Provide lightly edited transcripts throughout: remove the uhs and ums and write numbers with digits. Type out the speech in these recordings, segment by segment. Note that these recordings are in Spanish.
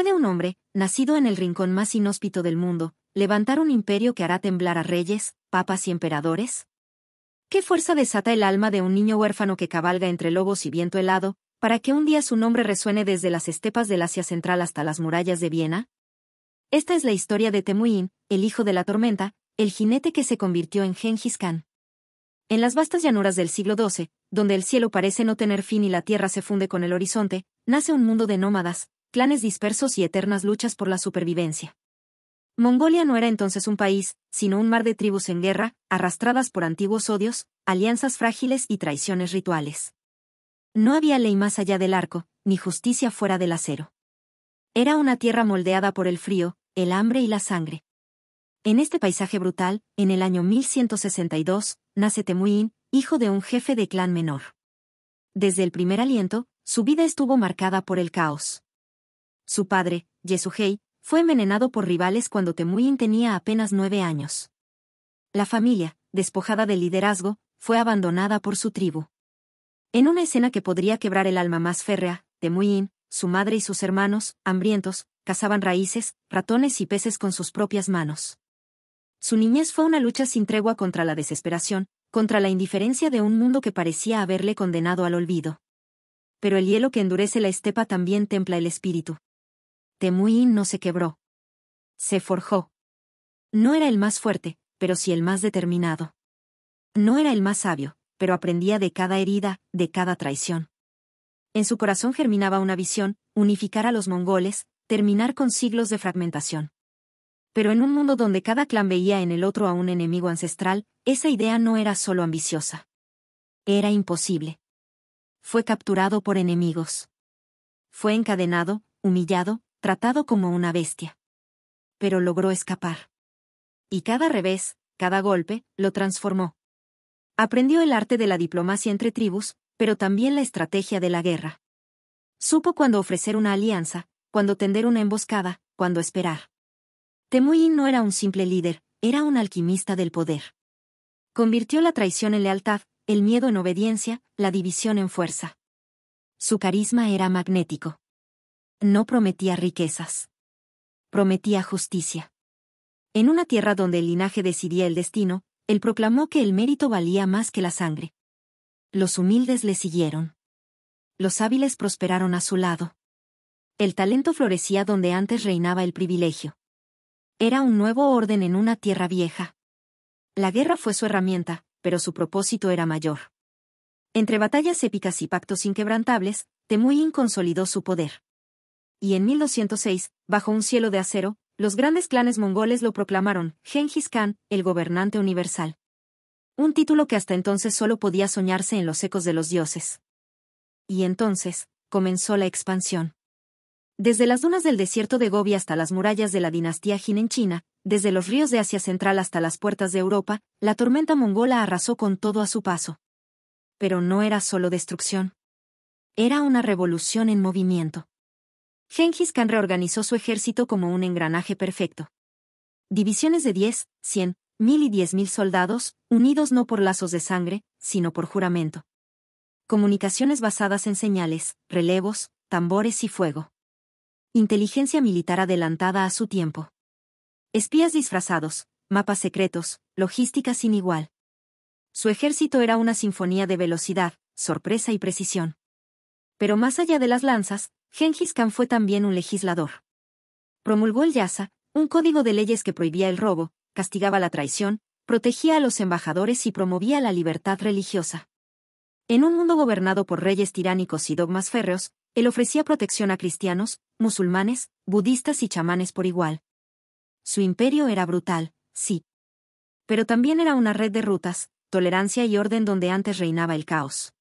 ¿Puede un hombre, nacido en el rincón más inhóspito del mundo, levantar un imperio que hará temblar a reyes, papas y emperadores? ¿Qué fuerza desata el alma de un niño huérfano que cabalga entre lobos y viento helado, para que un día su nombre resuene desde las estepas del Asia Central hasta las murallas de Viena? Esta es la historia de Temujin, el hijo de la tormenta, el jinete que se convirtió en Gengis Khan. En las vastas llanuras del siglo XII, donde el cielo parece no tener fin y la tierra se funde con el horizonte, nace un mundo de nómadas, clanes dispersos y eternas luchas por la supervivencia. Mongolia no era entonces un país, sino un mar de tribus en guerra, arrastradas por antiguos odios, alianzas frágiles y traiciones rituales. No había ley más allá del arco, ni justicia fuera del acero. Era una tierra moldeada por el frío, el hambre y la sangre. En este paisaje brutal, en el año 1162, nace Temujin, hijo de un jefe de clan menor. Desde el primer aliento, su vida estuvo marcada por el caos. Su padre, Yesugei, fue envenenado por rivales cuando Temujin tenía apenas 9 años. La familia, despojada del liderazgo, fue abandonada por su tribu. En una escena que podría quebrar el alma más férrea, Temujin, su madre y sus hermanos, hambrientos, cazaban raíces, ratones y peces con sus propias manos. Su niñez fue una lucha sin tregua contra la desesperación, contra la indiferencia de un mundo que parecía haberle condenado al olvido. Pero el hielo que endurece la estepa también templa el espíritu. Temujin no se quebró. Se forjó. No era el más fuerte, pero sí el más determinado. No era el más sabio, pero aprendía de cada herida, de cada traición. En su corazón germinaba una visión, unificar a los mongoles, terminar con siglos de fragmentación. Pero en un mundo donde cada clan veía en el otro a un enemigo ancestral, esa idea no era solo ambiciosa. Era imposible. Fue capturado por enemigos. Fue encadenado, humillado, tratado como una bestia. Pero logró escapar. Y cada revés, cada golpe, lo transformó. Aprendió el arte de la diplomacia entre tribus, pero también la estrategia de la guerra. Supo cuándo ofrecer una alianza, cuándo tender una emboscada, cuándo esperar. Temujin no era un simple líder, era un alquimista del poder. Convirtió la traición en lealtad, el miedo en obediencia, la división en fuerza. Su carisma era magnético. No prometía riquezas. Prometía justicia. En una tierra donde el linaje decidía el destino, él proclamó que el mérito valía más que la sangre. Los humildes le siguieron. Los hábiles prosperaron a su lado. El talento florecía donde antes reinaba el privilegio. Era un nuevo orden en una tierra vieja. La guerra fue su herramienta, pero su propósito era mayor. Entre batallas épicas y pactos inquebrantables, Temujin consolidó su poder. Y en 1206, bajo un cielo de acero, los grandes clanes mongoles lo proclamaron Gengis Khan, el gobernante universal. Un título que hasta entonces solo podía soñarse en los ecos de los dioses. Y entonces, comenzó la expansión. Desde las dunas del desierto de Gobi hasta las murallas de la dinastía Jin en China, desde los ríos de Asia Central hasta las puertas de Europa, la tormenta mongola arrasó con todo a su paso. Pero no era solo destrucción. Era una revolución en movimiento. Gengis Khan reorganizó su ejército como un engranaje perfecto. Divisiones de 10, 100, 1000 y 10.000 soldados, unidos no por lazos de sangre, sino por juramento. Comunicaciones basadas en señales, relevos, tambores y fuego. Inteligencia militar adelantada a su tiempo. Espías disfrazados, mapas secretos, logística sin igual. Su ejército era una sinfonía de velocidad, sorpresa y precisión. Pero más allá de las lanzas, Gengis Khan fue también un legislador. Promulgó el Yasa, un código de leyes que prohibía el robo, castigaba la traición, protegía a los embajadores y promovía la libertad religiosa. En un mundo gobernado por reyes tiránicos y dogmas férreos, él ofrecía protección a cristianos, musulmanes, budistas y chamanes por igual. Su imperio era brutal, sí. Pero también era una red de rutas, tolerancia y orden donde antes reinaba el caos.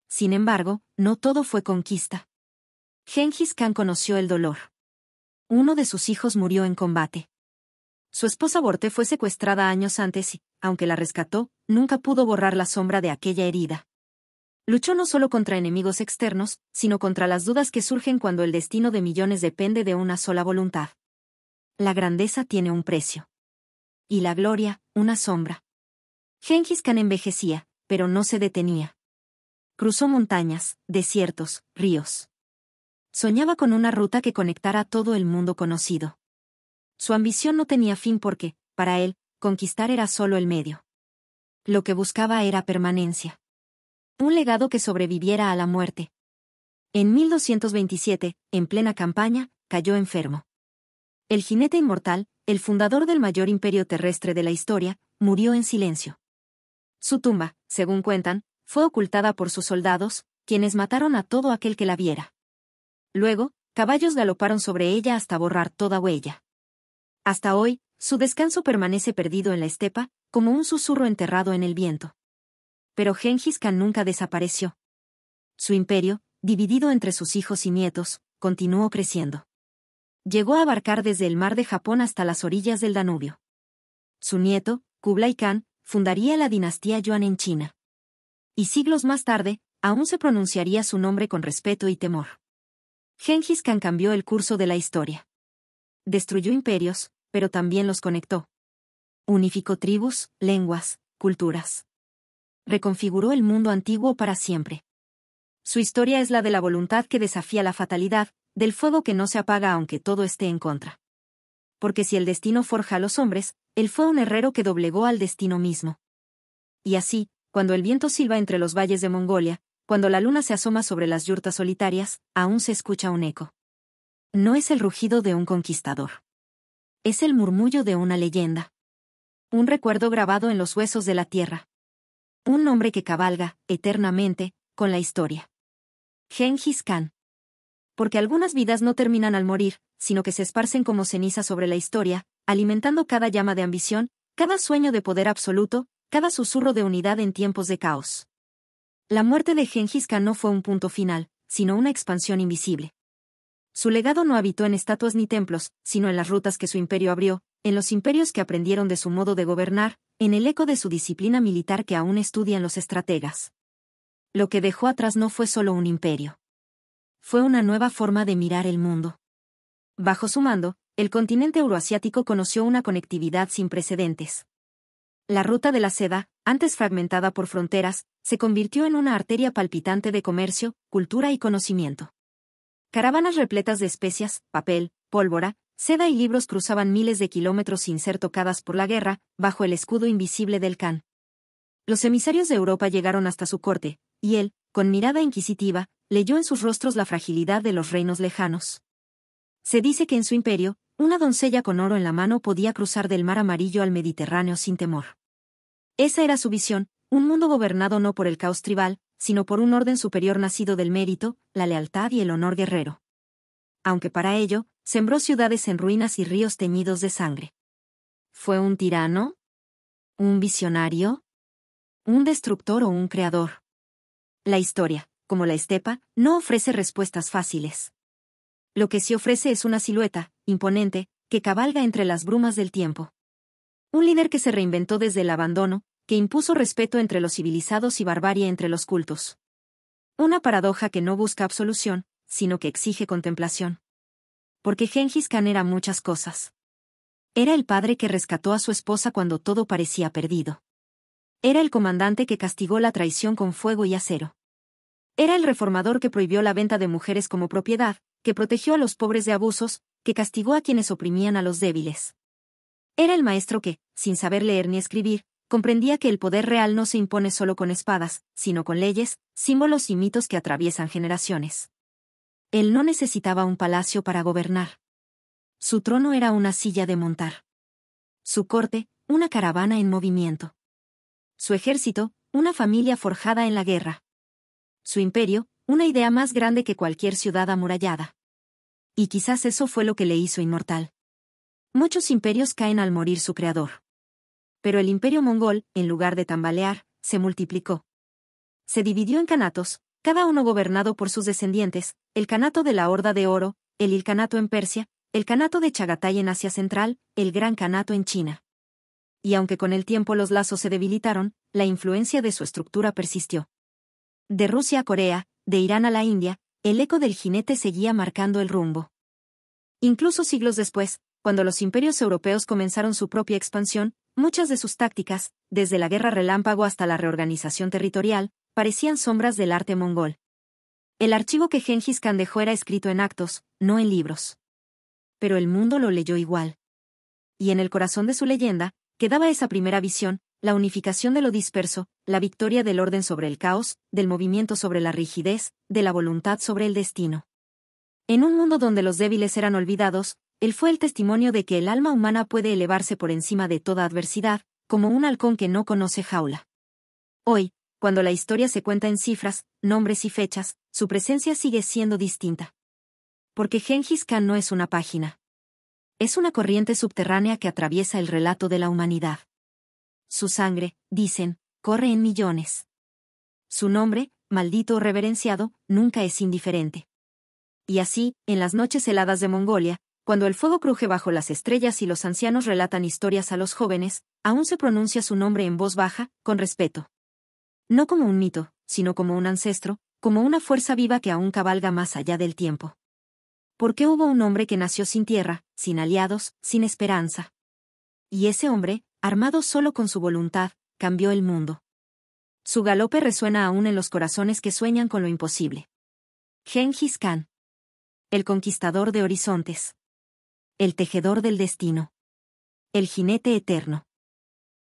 Sin embargo, no todo fue conquista. Gengis Khan conoció el dolor. Uno de sus hijos murió en combate. Su esposa Borte fue secuestrada años antes y, aunque la rescató, nunca pudo borrar la sombra de aquella herida. Luchó no solo contra enemigos externos, sino contra las dudas que surgen cuando el destino de millones depende de una sola voluntad. La grandeza tiene un precio. Y la gloria, una sombra. Gengis Khan envejecía, pero no se detenía. Cruzó montañas, desiertos, ríos. Soñaba con una ruta que conectara todo el mundo conocido. Su ambición no tenía fin porque, para él, conquistar era solo el medio. Lo que buscaba era permanencia. Un legado que sobreviviera a la muerte. En 1227, en plena campaña, cayó enfermo. El jinete inmortal, el fundador del mayor imperio terrestre de la historia, murió en silencio. Su tumba, según cuentan, fue ocultada por sus soldados, quienes mataron a todo aquel que la viera. Luego, caballos galoparon sobre ella hasta borrar toda huella. Hasta hoy, su descanso permanece perdido en la estepa, como un susurro enterrado en el viento. Pero Gengis Khan nunca desapareció. Su imperio, dividido entre sus hijos y nietos, continuó creciendo. Llegó a abarcar desde el mar de Japón hasta las orillas del Danubio. Su nieto, Kublai Khan, fundaría la dinastía Yuan en China. Y siglos más tarde, aún se pronunciaría su nombre con respeto y temor. Gengis Khan cambió el curso de la historia. Destruyó imperios, pero también los conectó. Unificó tribus, lenguas, culturas. Reconfiguró el mundo antiguo para siempre. Su historia es la de la voluntad que desafía la fatalidad, del fuego que no se apaga aunque todo esté en contra. Porque si el destino forja a los hombres, él fue un herrero que doblegó al destino mismo. Y así, cuando el viento silba entre los valles de Mongolia, cuando la luna se asoma sobre las yurtas solitarias, aún se escucha un eco. No es el rugido de un conquistador. Es el murmullo de una leyenda. Un recuerdo grabado en los huesos de la tierra. Un nombre que cabalga, eternamente, con la historia. Gengis Khan. Porque algunas vidas no terminan al morir, sino que se esparcen como ceniza sobre la historia, alimentando cada llama de ambición, cada sueño de poder absoluto, cada susurro de unidad en tiempos de caos. La muerte de Gengis Khan no fue un punto final, sino una expansión invisible. Su legado no habitó en estatuas ni templos, sino en las rutas que su imperio abrió, en los imperios que aprendieron de su modo de gobernar, en el eco de su disciplina militar que aún estudian los estrategas. Lo que dejó atrás no fue solo un imperio. Fue una nueva forma de mirar el mundo. Bajo su mando, el continente euroasiático conoció una conectividad sin precedentes. La ruta de la seda, antes fragmentada por fronteras, se convirtió en una arteria palpitante de comercio, cultura y conocimiento. Caravanas repletas de especias, papel, pólvora, seda y libros cruzaban miles de kilómetros sin ser tocadas por la guerra, bajo el escudo invisible del Khan. Los emisarios de Europa llegaron hasta su corte, y él, con mirada inquisitiva, leyó en sus rostros la fragilidad de los reinos lejanos. Se dice que en su imperio, una doncella con oro en la mano podía cruzar del mar amarillo al Mediterráneo sin temor. Esa era su visión, un mundo gobernado no por el caos tribal, sino por un orden superior nacido del mérito, la lealtad y el honor guerrero. Aunque para ello, sembró ciudades en ruinas y ríos teñidos de sangre. ¿Fue un tirano? ¿Un visionario? ¿Un destructor o un creador? La historia, como la estepa, no ofrece respuestas fáciles. Lo que sí ofrece es una silueta, imponente, que cabalga entre las brumas del tiempo. Un líder que se reinventó desde el abandono, que impuso respeto entre los civilizados y barbarie entre los cultos. Una paradoja que no busca absolución, sino que exige contemplación. Porque Gengis Khan era muchas cosas. Era el padre que rescató a su esposa cuando todo parecía perdido. Era el comandante que castigó la traición con fuego y acero. Era el reformador que prohibió la venta de mujeres como propiedad, que protegió a los pobres de abusos, que castigó a quienes oprimían a los débiles. Era el maestro que, sin saber leer ni escribir, comprendía que el poder real no se impone solo con espadas, sino con leyes, símbolos y mitos que atraviesan generaciones. Él no necesitaba un palacio para gobernar. Su trono era una silla de montar. Su corte, una caravana en movimiento. Su ejército, una familia forjada en la guerra. Su imperio, una idea más grande que cualquier ciudad amurallada. Y quizás eso fue lo que le hizo inmortal. Muchos imperios caen al morir su creador. Pero el imperio mongol, en lugar de tambalear, se multiplicó. Se dividió en kanatos, cada uno gobernado por sus descendientes, el kanato de la Horda de Oro, el Ilkhanato en Persia, el kanato de Chagatai en Asia Central, el Gran Kanato en China. Y aunque con el tiempo los lazos se debilitaron, la influencia de su estructura persistió. De Rusia a Corea, de Irán a la India, el eco del jinete seguía marcando el rumbo. Incluso siglos después, cuando los imperios europeos comenzaron su propia expansión, muchas de sus tácticas, desde la guerra relámpago hasta la reorganización territorial, parecían sombras del arte mongol. El archivo que Gengis Khan dejó era escrito en actos, no en libros. Pero el mundo lo leyó igual. Y en el corazón de su leyenda, quedaba esa primera visión, la unificación de lo disperso, la victoria del orden sobre el caos, del movimiento sobre la rigidez, de la voluntad sobre el destino. En un mundo donde los débiles eran olvidados, él fue el testimonio de que el alma humana puede elevarse por encima de toda adversidad, como un halcón que no conoce jaula. Hoy, cuando la historia se cuenta en cifras, nombres y fechas, su presencia sigue siendo distinta. Porque Gengis Khan no es una página. Es una corriente subterránea que atraviesa el relato de la humanidad. Su sangre, dicen, corre en millones. Su nombre, maldito o reverenciado, nunca es indiferente. Y así, en las noches heladas de Mongolia, cuando el fuego cruje bajo las estrellas y los ancianos relatan historias a los jóvenes, aún se pronuncia su nombre en voz baja, con respeto. No como un mito, sino como un ancestro, como una fuerza viva que aún cabalga más allá del tiempo. Porque hubo un hombre que nació sin tierra, sin aliados, sin esperanza. Y ese hombre, armado solo con su voluntad, cambió el mundo. Su galope resuena aún en los corazones que sueñan con lo imposible. Gengis Khan. El conquistador de horizontes. El tejedor del destino. El jinete eterno.